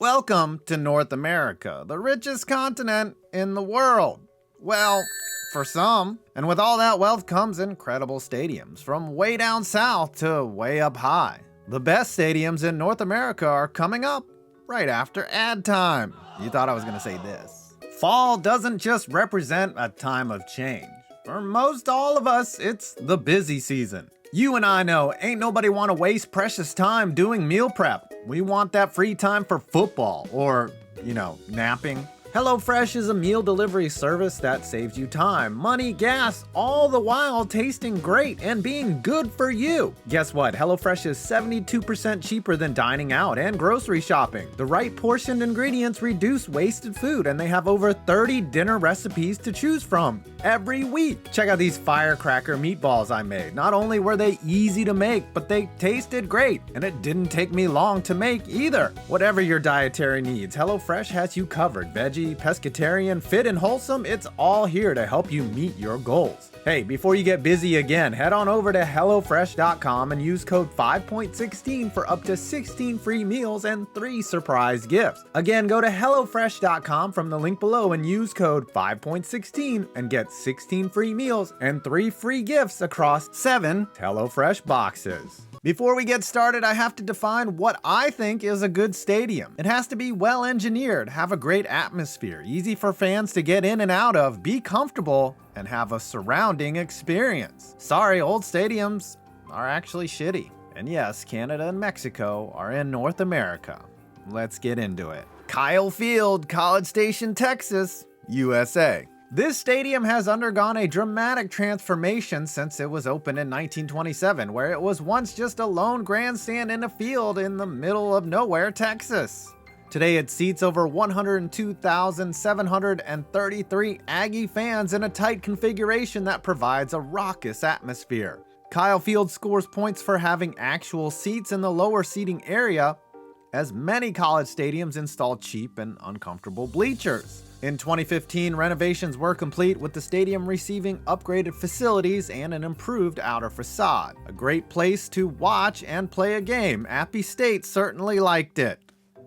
Welcome to North America, the richest continent in the world. Well, for some. And with all that wealth comes incredible stadiums, from way down south to way up high. The best stadiums in North America are coming up right after ad time. You thought I was gonna say this. Fall doesn't just represent a time of change. For most all of us, it's the busy season. You and I know ain't nobody want to waste precious time doing meal prep. We want that free time for football or, napping. HelloFresh is a meal delivery service that saves you time, money, gas, all the while tasting great and being good for you. Guess what? HelloFresh is 72% cheaper than dining out and grocery shopping. The right portioned ingredients reduce wasted food, and they have over 30 dinner recipes to choose from every week. Check out these firecracker meatballs I made. Not only were they easy to make, but they tasted great, and it didn't take me long to make either. Whatever your dietary needs, HelloFresh has you covered. Veggie, pescatarian, fit and wholesome, it's all here to help you meet your goals. Hey, before you get busy again, head on over to HelloFresh.com and use code 5.16 for up to 16 free meals and 3 surprise gifts. Again, go to HelloFresh.com from the link below and use code 5.16 and get 16 free meals and 3 free gifts across 7 HelloFresh boxes. Before we get started, I have to define what I think is a good stadium. It has to be well engineered, have a great atmosphere, easy for fans to get in and out of, be comfortable, and have a surrounding experience. Sorry, old stadiums are actually shitty. And yes, Canada and Mexico are in North America. Let's get into it. Kyle Field, College Station, Texas, USA. This stadium has undergone a dramatic transformation since it was opened in 1927, where it was once just a lone grandstand in a field in the middle of nowhere, Texas. Today it seats over 102,733 Aggie fans in a tight configuration that provides a raucous atmosphere. Kyle Field scores points for having actual seats in the lower seating area, as many college stadiums install cheap and uncomfortable bleachers. In 2015, renovations were complete, with the stadium receiving upgraded facilities and an improved outer facade. A great place to watch and play a game. Appy State certainly liked it.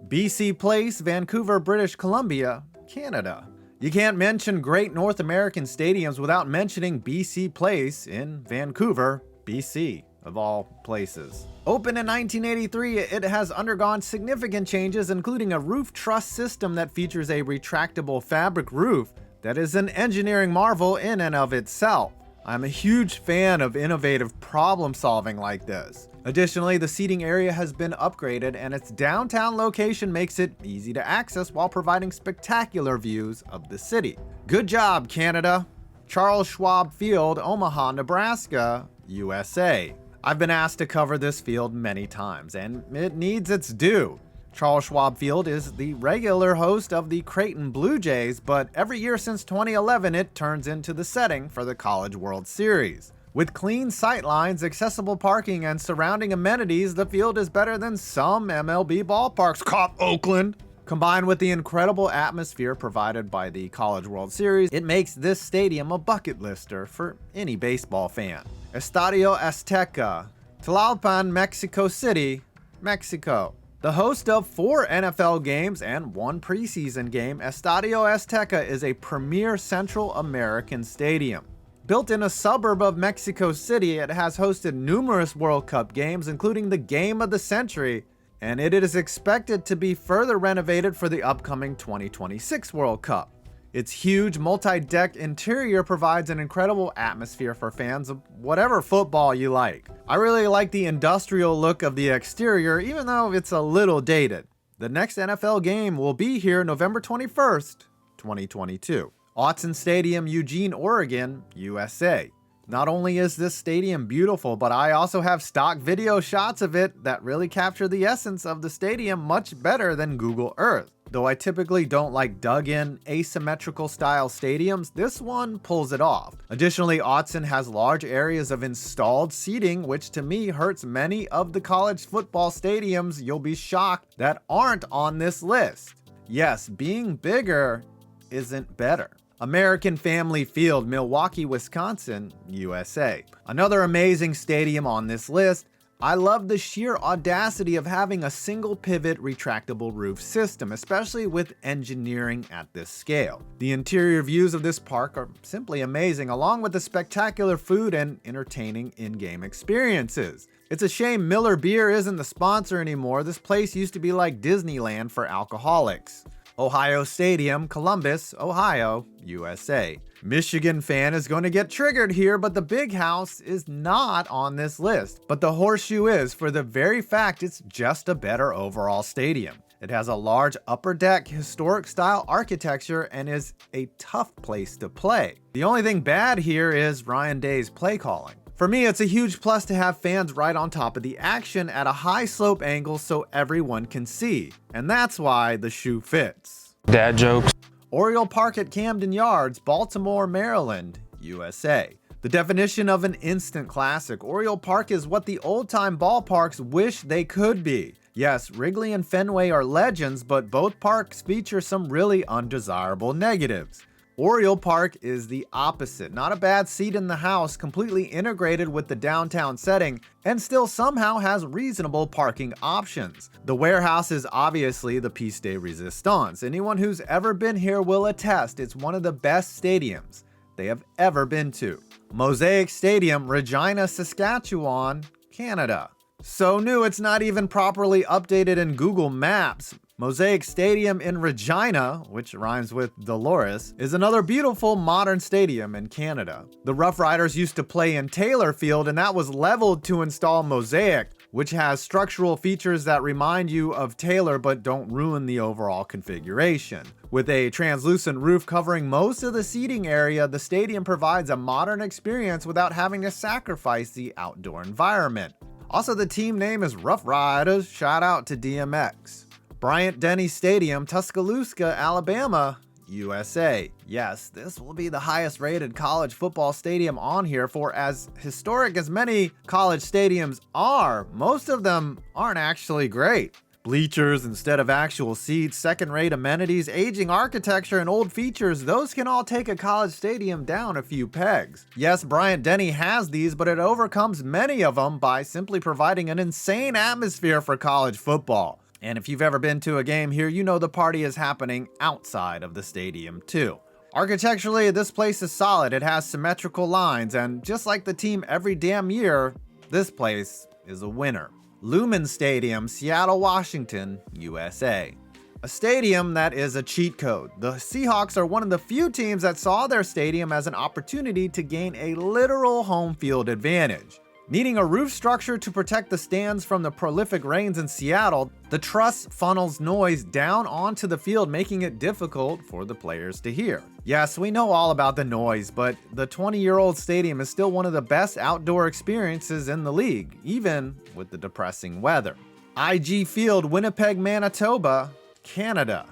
BC Place, Vancouver, British Columbia, Canada. You can't mention great North American stadiums without mentioning BC Place in Vancouver, BC. Of all places. Opened in 1983, it has undergone significant changes, including a roof truss system that features a retractable fabric roof that is an engineering marvel in and of itself. I'm a huge fan of innovative problem solving like this. Additionally, the seating area has been upgraded, and its downtown location makes it easy to access while providing spectacular views of the city. Good job, Canada. Charles Schwab Field, Omaha, Nebraska, USA. I've been asked to cover this field many times, and it needs its due. Charles Schwab Field is the regular host of the Creighton Blue Jays, but every year since 2011, it turns into the setting for the College World Series. With clean sightlines, accessible parking, and surrounding amenities, the field is better than some MLB ballparks. Cop Oakland! Combined with the incredible atmosphere provided by the College World Series, it makes this stadium a bucket lister for any baseball fan. ESTADIO AZTECA, TLALPAN, Mexico City, Mexico. The host of 4 NFL games and 1 preseason game, ESTADIO AZTECA is a premier Central American stadium. Built in a suburb of Mexico City, it has hosted numerous World Cup games, including the Game of the Century, and it is expected to be further renovated for the upcoming 2026 World Cup. Its huge multi-deck interior provides an incredible atmosphere for fans of whatever football you like. I really like the industrial look of the exterior, even though it's a little dated. The next NFL game will be here November 21st, 2022. AUTZEN Stadium, Eugene, Oregon, USA. Not only is this stadium beautiful, but I also have stock video shots of it that really capture the essence of the stadium much better than Google Earth. Though I typically don't like dug-in, asymmetrical style stadiums, this one pulls it off. Additionally, AUTZEN has large areas of installed seating, which to me hurts many of the college football stadiums you'll be shocked that aren't on this list. Yes, being bigger isn't better. American Family Field, Milwaukee, Wisconsin, USA. Another amazing stadium on this list. I love the sheer audacity of having a single pivot retractable roof system, especially with engineering at this scale. The interior views of this park are simply amazing, along with the spectacular food and entertaining in-game experiences. It's a shame Miller Beer isn't the sponsor anymore. This place used to be like Disneyland for alcoholics. Ohio Stadium, Columbus, Ohio, USA. Michigan fan is going to get triggered here, but the Big House is not on this list. But the Horseshoe is, for the very fact it's just a better overall stadium. It has a large upper deck, historic style architecture, and is a tough place to play. The only thing bad here is Ryan Day's play calling. For me, it's a huge plus to have fans right on top of the action at a high slope angle so everyone can see. And that's why the shoe fits. Dad jokes. Oriole Park at Camden Yards, Baltimore, Maryland, USA. The definition of an instant classic, Oriole Park is what the old-time ballparks wish they could be. Yes, Wrigley and Fenway are legends, but both parks feature some really undesirable negatives. Oriole Park is the opposite. Not a bad seat in the house, completely integrated with the downtown setting, and still somehow has reasonable parking options. The warehouse is obviously the piece de resistance. Anyone who's ever been here will attest it's one of the best stadiums they have ever been to. MOSAIC Stadium, Regina, Saskatchewan, Canada. So new it's not even properly updated in Google Maps. MOSAIC Stadium in Regina, which rhymes with Dolores, is another beautiful modern stadium in Canada. The Rough Riders used to play in Taylor Field, and that was leveled to install MOSAIC, which has structural features that remind you of Taylor but don't ruin the overall configuration. With a translucent roof covering most of the seating area, the stadium provides a modern experience without having to sacrifice the outdoor environment. Also, the team name is Rough Riders, shout out to DMX. BRYANT-DENNY Stadium, Tuscaloosa, Alabama, USA. Yes, this will be the highest rated college football stadium on here, for as historic as many college stadiums are, most of them aren't actually great. Bleachers instead of actual seats, second-rate amenities, aging architecture, and old features, those can all take a college stadium down a few pegs. Yes, BRYANT-DENNY has these, but it overcomes many of them by simply providing an insane atmosphere for college football. And if you've ever been to a game here, you know the party is happening outside of the stadium too. Architecturally, this place is solid. It has symmetrical lines, and just like the team every damn year, this place is a winner. LUMEN Stadium, Seattle, Washington, USA. A stadium that is a cheat code. The Seahawks are one of the few teams that saw their stadium as an opportunity to gain a literal home field advantage. Needing a roof structure to protect the stands from the prolific rains in Seattle, the truss funnels noise down onto the field, making it difficult for the players to hear. Yes, we know all about the noise, but the 20-year-old stadium is still one of the best outdoor experiences in the league, even with the depressing weather. IG Field, Winnipeg, Manitoba, Canada.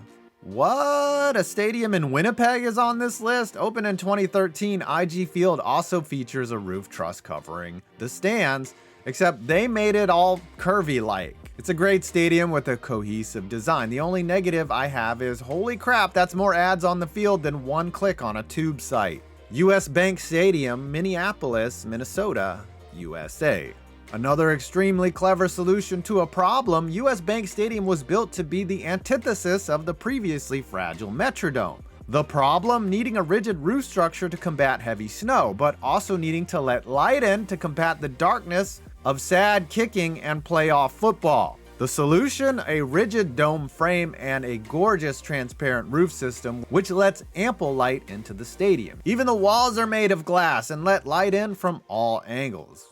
What? A stadium in Winnipeg is on this list? Opened in 2013, IG Field also features a roof truss covering the stands, except they made it all curvy-like. It's a great stadium with a cohesive design. The only negative I have is, holy crap, that's more ads on the field than one click on a tube site. US Bank Stadium, Minneapolis, Minnesota, USA. Another extremely clever solution to a problem, US Bank Stadium was built to be the antithesis of the previously fragile Metrodome. The problem? Needing a rigid roof structure to combat heavy snow, but also needing to let light in to combat the darkness of sad kicking and playoff football. The solution? A rigid dome frame and a gorgeous transparent roof system which lets ample light into the stadium. Even the walls are made of glass and let light in from all angles.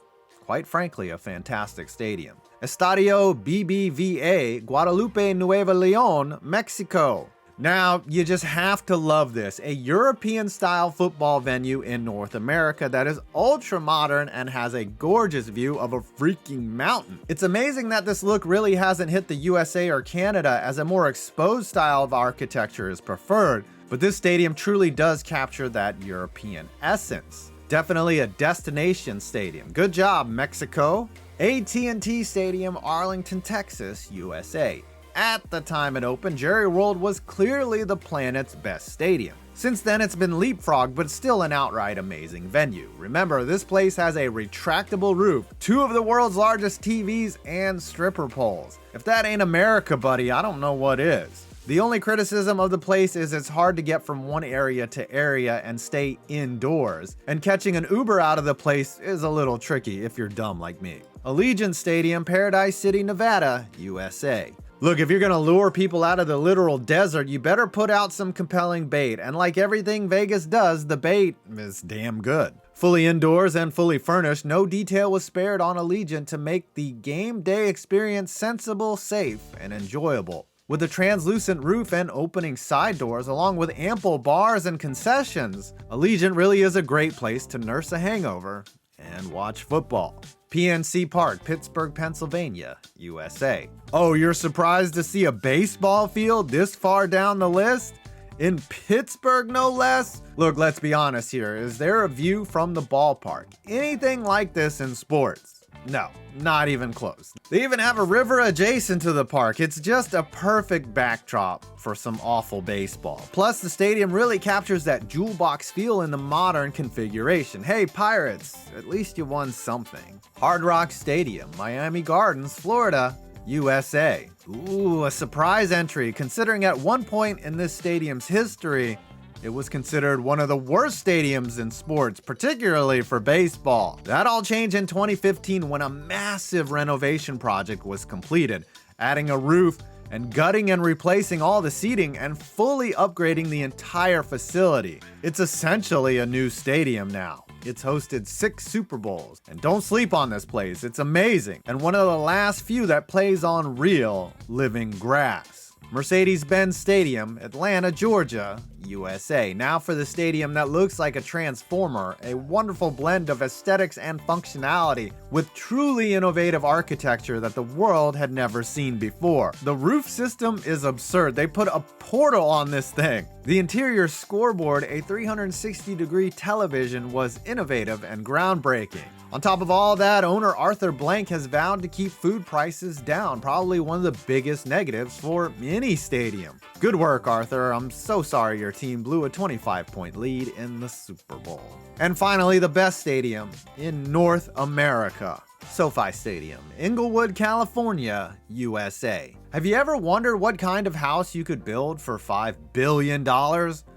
Quite frankly, a fantastic stadium. Estadio BBVA, Guadalupe, Nuevo Leon, Mexico. Now, you just have to love this. A European-style football venue in North America that is ultra-modern and has a gorgeous view of a freaking mountain. It's amazing that this look really hasn't hit the USA or Canada, as a more exposed style of architecture is preferred, but this stadium truly does capture that European essence. Definitely a destination stadium. Good job, Mexico. AT&T Stadium, Arlington, Texas, USA. At the time it opened, Jerry World was clearly the planet's best stadium. Since then, it's been leapfrogged, but still an outright amazing venue. Remember, this place has a retractable roof, 2 of the world's largest TVs, and stripper poles. If that ain't America, buddy, I don't know what is. The only criticism of the place is it's hard to get from one area to area and stay indoors, and catching an Uber out of the place is a little tricky if you're dumb like me. ALLEGIANT Stadium, Paradise City, Nevada, USA. Look, if you're gonna lure people out of the literal desert, you better put out some compelling bait, and like everything Vegas does, the bait is damn good. Fully indoors and fully furnished, no detail was spared on ALLEGIANT to make the game day experience sensible, safe, and enjoyable. With a translucent roof and opening side doors, along with ample bars and concessions, ALLEGIANT really is a great place to nurse a hangover and watch football. PNC Park, Pittsburgh, Pennsylvania, USA. Oh, you're surprised to see a baseball field this far down the list? In Pittsburgh, no less? Look, let's be honest here. Is there a view from the ballpark? Anything like this in sports? No, not even close. They even have a river adjacent to the park. It's just a perfect backdrop for some awful baseball. Plus, the stadium really captures that jewel box feel in the modern configuration. Hey, Pirates, at least you won something. Hard Rock Stadium, Miami Gardens, Florida, USA. Ooh, a surprise entry, considering at one point in this stadium's history, it was considered one of the worst stadiums in sports, particularly for baseball. That all changed in 2015 when a massive renovation project was completed, adding a roof and gutting and replacing all the seating and fully upgrading the entire facility. It's essentially a new stadium now. It's hosted 6 Super Bowls. And don't sleep on this place, it's amazing. And one of the last few that plays on real, living grass. Mercedes-Benz Stadium, Atlanta, Georgia, USA. Now for the stadium that looks like a transformer, a wonderful blend of aesthetics and functionality with truly innovative architecture that the world had never seen before. The roof system is absurd. They put a portal on this thing. The interior scoreboard, a 360-degree television, was innovative and groundbreaking. On top of all that, owner Arthur Blank has vowed to keep food prices down, probably one of the biggest negatives for any stadium. Good work, Arthur. I'm so sorry your team blew a 25-point lead in the Super Bowl. And finally, the best stadium in North America. SoFi Stadium, Inglewood, California, USA. Have you ever wondered what kind of house you could build for $5 billion?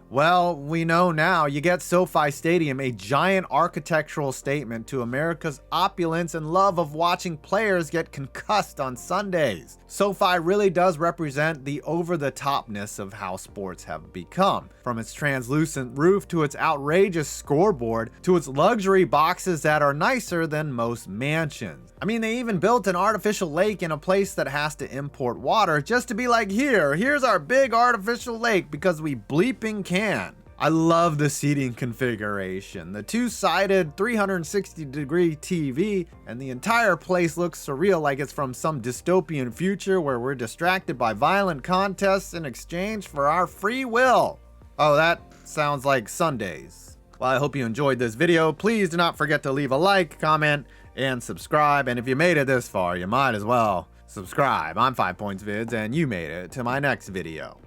Well, we know now. You get SoFi Stadium, a giant architectural statement to America's opulence and love of watching players get concussed on Sundays. SoFi really does represent the over-the-topness of how sports have become. From its translucent roof to its outrageous scoreboard to its luxury boxes that are nicer than most mansions. I mean, they even built an artificial lake in a place that has to import water just to be like, here's our big artificial lake because we bleeping can. I love the seating configuration, the 2-sided 360-degree TV, and the entire place looks surreal like it's from some dystopian future where we're distracted by violent contests in exchange for our free will. Oh, that sounds like Sundays. Well, I hope you enjoyed this video. Please do not forget to leave a like, comment, and subscribe. And if you made it this far, you might as well subscribe. I'm 5 Points Vids, and you made it to my next video.